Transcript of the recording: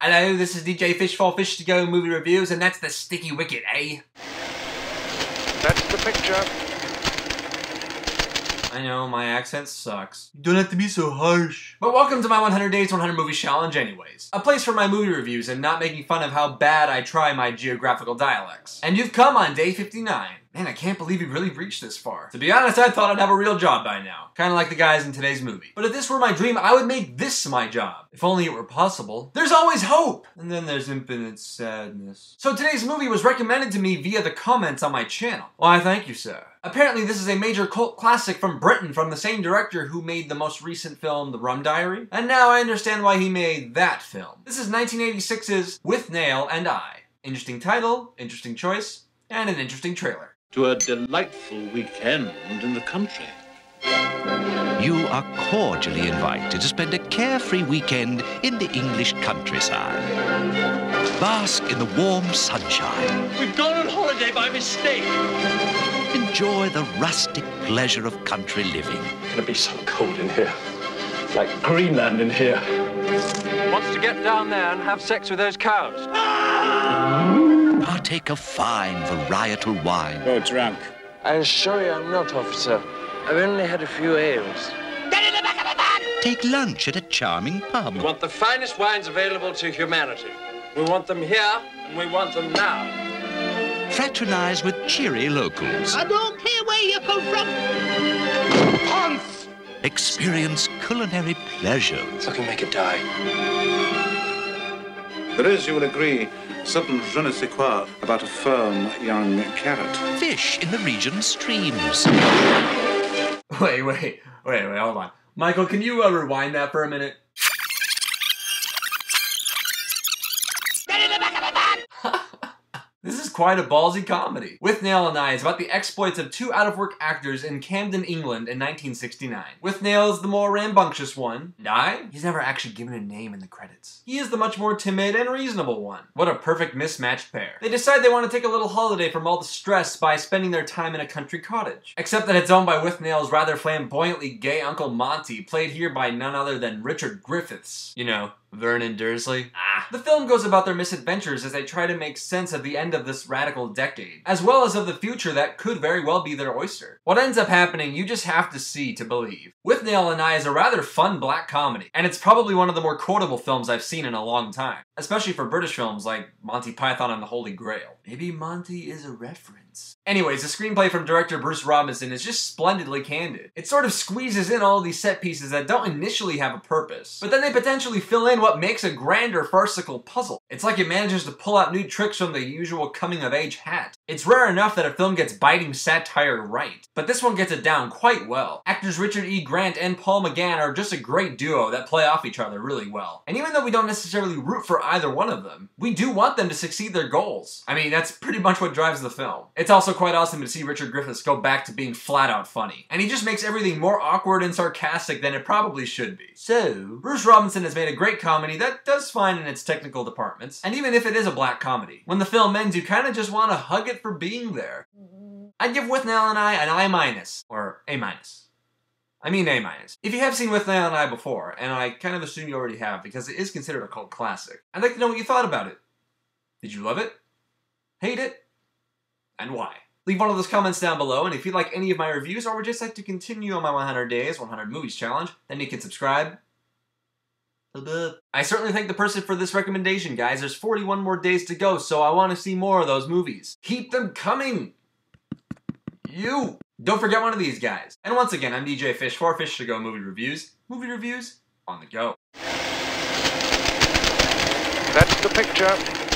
Hello, this is DJ Fish for Fish to Go Movie Reviews, and that's the sticky wicket, eh? That's the picture. I know, my accent sucks. You don't have to be so harsh. But welcome to my 100 Days, 100 Movies Challenge anyways. A place for my movie reviews and not making fun of how bad I try my geographical dialects. And you've come on day 59. Man, I can't believe you really reached this far. To be honest, I thought I'd have a real job by now. Kinda like the guys in today's movie. But if this were my dream, I would make this my job. If only it were possible. There's always hope! And then there's infinite sadness. So today's movie was recommended to me via the comments on my channel. Why, thank you, sir. Apparently this is a major cult classic from Britain from the same director who made the most recent film, The Rum Diary. And now I understand why he made that film. This is 1986's Withnail and I. Interesting title, interesting choice, and an interesting trailer. To a delightful weekend in the country. You are cordially invited to spend a carefree weekend in the English countryside. Bask in the warm sunshine. We've gone on holiday by mistake. Enjoy the rustic pleasure of country living. It's gonna be so cold in here. Like Greenland in here. Wants to get down there and have sex with those cows. Partake of fine varietal wine. Go drunk. I assure you I'm not, officer. I've only had a few ales. Get in the back of the van! Take lunch at a charming pub. We want the finest wines available to humanity. We want them here, and we want them now. Fraternize with cheery locals. I don't care where you come from. Hans! Experience culinary pleasures. So I can make it die. There is, you will agree, certain je ne sais quoi about a firm young carrot. Fish in the region's streams. Wait, hold on. Michael, can you rewind that for a minute? This is quite a ballsy comedy. Withnail and I is about the exploits of two out-of-work actors in Camden, England in 1969. Withnail is the more rambunctious one, and I? He's never actually given a name in the credits. He is the much more timid and reasonable one. What a perfect mismatched pair. They decide they want to take a little holiday from all the stress by spending their time in a country cottage. Except that it's owned by Withnail's rather flamboyantly gay Uncle Monty, played here by none other than Richard Griffiths. You know, Vernon Dursley. The film goes about their misadventures as they try to make sense of the end of this radical decade, as well as of the future that could very well be their oyster. What ends up happening, you just have to see to believe. Withnail and I is a rather fun black comedy, and it's probably one of the more quotable films I've seen in a long time, especially for British films like Monty Python and the Holy Grail. Maybe Monty is a reference. Anyways, the screenplay from director Bruce Robinson is just splendidly candid. It sort of squeezes in all these set pieces that don't initially have a purpose, but then they potentially fill in what makes a grander farcical puzzle. It's like it manages to pull out new tricks from the usual coming-of-age hat. It's rare enough that a film gets biting satire right, but this one gets it down quite well. Actors Richard E. Grant and Paul McGann are just a great duo that play off each other really well. And even though we don't necessarily root for either one of them, we do want them to succeed their goals. I mean, that's pretty much what drives the film. It's also quite awesome to see Richard Griffiths go back to being flat out funny. And he just makes everything more awkward and sarcastic than it probably should be. So, Bruce Robinson has made a great comedy that does fine in its technical departments, and even if it is a black comedy, when the film ends you kinda just wanna hug it for being there. I'd give Withnail and I an I-, or A-. I mean A-. If you have seen Withnail and I before, and I kind of assume you already have because it is considered a cult classic, I'd like to know what you thought about it. Did you love it? Hate it? And why? Leave one of those comments down below, and if you'd like any of my reviews or would just like to continue on my 100 Days, 100 Movies challenge, then you can subscribe. I certainly thank the person for this recommendation, guys. There's 41 more days to go, so I want to see more of those movies. Keep them coming! Don't forget one of these guys. And once again, I'm DJ Fish for Fish to Go Movie Reviews. Movie reviews on the go. That's the picture.